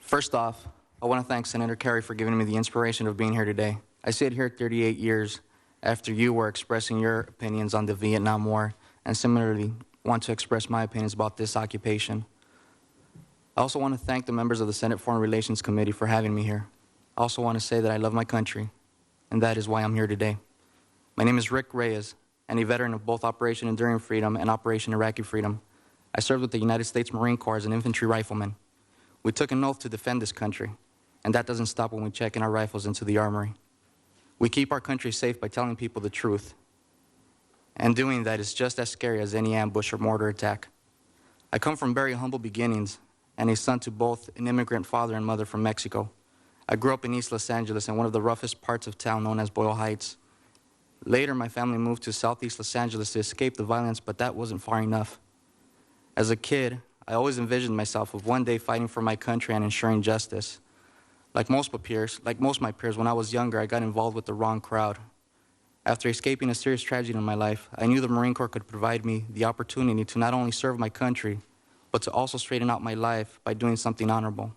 First off, I want to thank Senator Kerry for giving me the inspiration of being here today. I sit here 38 years after you were expressing your opinions on the Vietnam War, and similarly want to express my opinions about this occupation. I also want to thank the members of the Senate Foreign Relations Committee for having me here. I also want to say that I love my country, and that is why I'm here today. My name is Reyess, and a veteran of both Operation Enduring Freedom and Operation Iraqi Freedom. I served with the United States Marine Corps as an infantry rifleman. We took an oath to defend this country, and that doesn't stop when we check in our rifles into the armory. We keep our country safe by telling people the truth, and doing that is just as scary as any ambush or mortar attack. I come from very humble beginnings, and a son to both an immigrant father and mother from Mexico. I grew up in East Los Angeles in one of the roughest parts of town known as Boyle Heights. Later, my family moved to Southeast Los Angeles to escape the violence, but that wasn't far enough. As a kid, I always envisioned myself of one day fighting for my country and ensuring justice. Like most of my peers, when I was younger, I got involved with the wrong crowd. After escaping a serious tragedy in my life, I knew the Marine Corps could provide me the opportunity to not only serve my country, but to also straighten out my life by doing something honorable.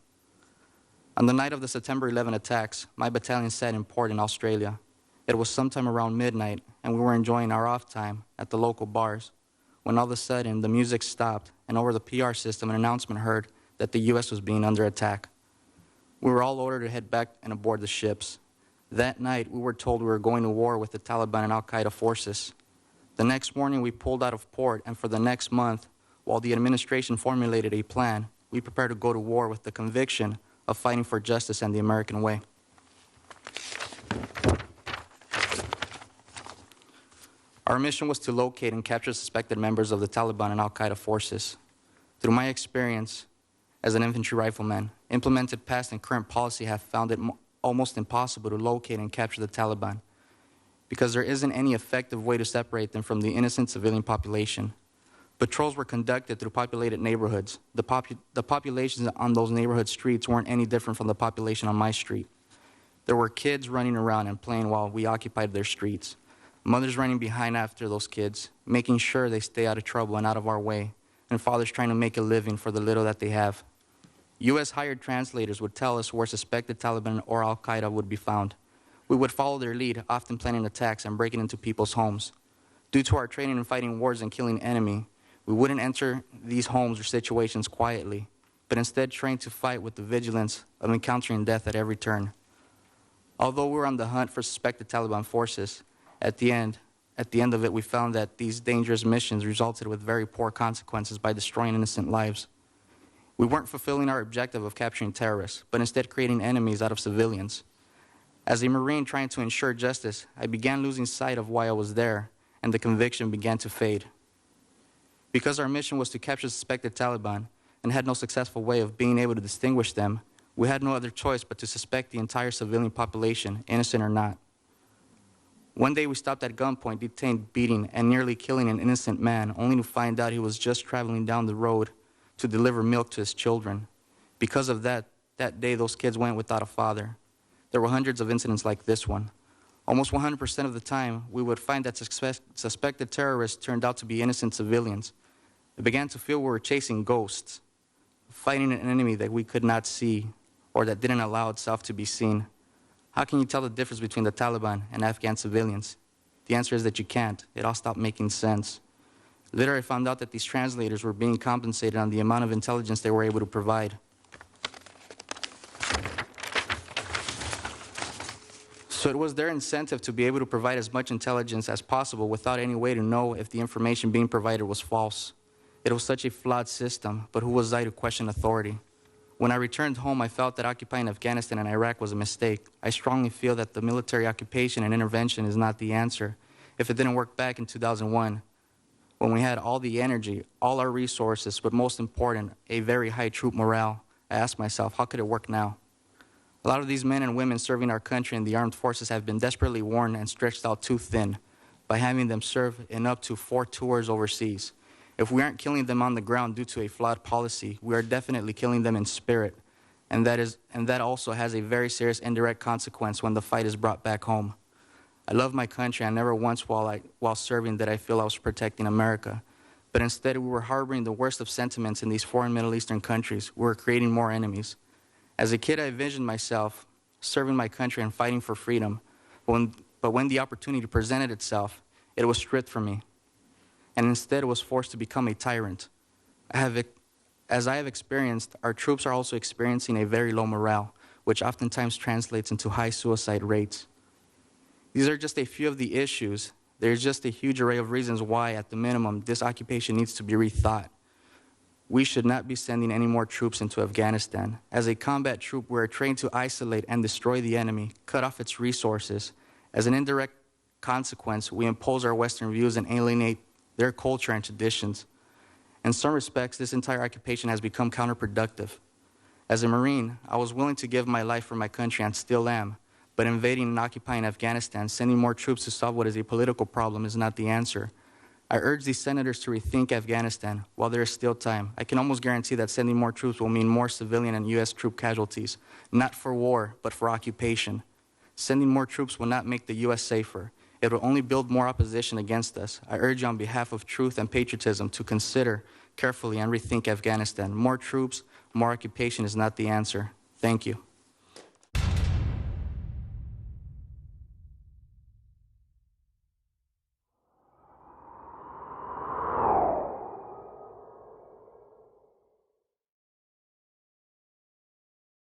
On the night of the September 11 attacks, my battalion sat in port in Australia. It was sometime around midnight, and we were enjoying our off time at the local bars, when all of a sudden the music stopped, and over the PR system an announcement heard that the U.S. was being under attack. We were all ordered to head back and aboard the ships. That night, we were told we were going to war with the Taliban and al-Qaeda forces. The next morning, we pulled out of port, and for the next month, while the administration formulated a plan, we prepared to go to war with the conviction of fighting for justice and the American way. Our mission was to locate and capture suspected members of the Taliban and al-Qaeda forces. Through my experience as an infantry rifleman, implemented past and current policy have found it almost impossible to locate and capture the Taliban because there isn't any effective way to separate them from the innocent civilian population. Patrols were conducted through populated neighborhoods. The populations on those neighborhood streets weren't any different from the population on my street. There were kids running around and playing while we occupied their streets. Mothers running behind after those kids, making sure they stay out of trouble and out of our way, and fathers trying to make a living for the little that they have. U.S. hired translators would tell us where suspected Taliban or al-Qaeda would be found. We would follow their lead, often planning attacks and breaking into people's homes. Due to our training in fighting wars and killing enemy, we wouldn't enter these homes or situations quietly, but instead trained to fight with the vigilance of encountering death at every turn. Although we were on the hunt for suspected Taliban forces, at the end of it, we found that these dangerous missions resulted with very poor consequences by destroying innocent lives. We weren't fulfilling our objective of capturing terrorists, but instead creating enemies out of civilians. As a Marine trying to ensure justice, I began losing sight of why I was there, and the conviction began to fade. Because our mission was to capture suspected Taliban and had no successful way of being able to distinguish them, we had no other choice but to suspect the entire civilian population, innocent or not. One day we stopped at gunpoint, detained, beating, and nearly killing an innocent man, only to find out he was just traveling down the road to deliver milk to his children. Because of that day those kids went without a father. There were hundreds of incidents like this one. Almost 100% of the time, we would find that suspected terrorists turned out to be innocent civilians. I began to feel we were chasing ghosts, fighting an enemy that we could not see or that didn't allow itself to be seen. How can you tell the difference between the Taliban and Afghan civilians? The answer is that you can't. It all stopped making sense. Later, I found out that these translators were being compensated on the amount of intelligence they were able to provide. So it was their incentive to be able to provide as much intelligence as possible without any way to know if the information being provided was false. It was such a flawed system, but who was I to question authority? When I returned home, I felt that occupying Afghanistan and Iraq was a mistake. I strongly feel that the military occupation and intervention is not the answer. If it didn't work back in 2001, when we had all the energy, all our resources, but most important, a very high troop morale, I asked myself, how could it work now? A lot of these men and women serving our country in the armed forces have been desperately worn and stretched out too thin by having them serve in up to 4 tours overseas. If we aren't killing them on the ground due to a flawed policy, we are definitely killing them in spirit. And that also has a very serious indirect consequence when the fight is brought back home. I love my country. I never once while serving did I feel I was protecting America. But instead, we were harboring the worst of sentiments in these foreign Middle Eastern countries. We were creating more enemies. As a kid, I envisioned myself serving my country and fighting for freedom. But when the opportunity presented itself, it was stripped from me. And instead, was forced to become a tyrant. As I have experienced, our troops are also experiencing a very low morale, which oftentimes translates into high suicide rates. These are just a few of the issues. There's just a huge array of reasons why, at the minimum, this occupation needs to be rethought. We should not be sending any more troops into Afghanistan. As a combat troop, we are trained to isolate and destroy the enemy, cut off its resources. As an indirect consequence, we impose our Western views and alienate their culture and traditions. In some respects, this entire occupation has become counterproductive. As a Marine, I was willing to give my life for my country and still am, but invading and occupying Afghanistan, sending more troops to solve what is a political problem is not the answer. I urge these senators to rethink Afghanistan while there is still time. I can almost guarantee that sending more troops will mean more civilian and U.S. troop casualties, not for war, but for occupation. Sending more troops will not make the U.S. safer. It will only build more opposition against us. I urge you on behalf of truth and patriotism to consider carefully and rethink Afghanistan. More troops, more occupation is not the answer. Thank you.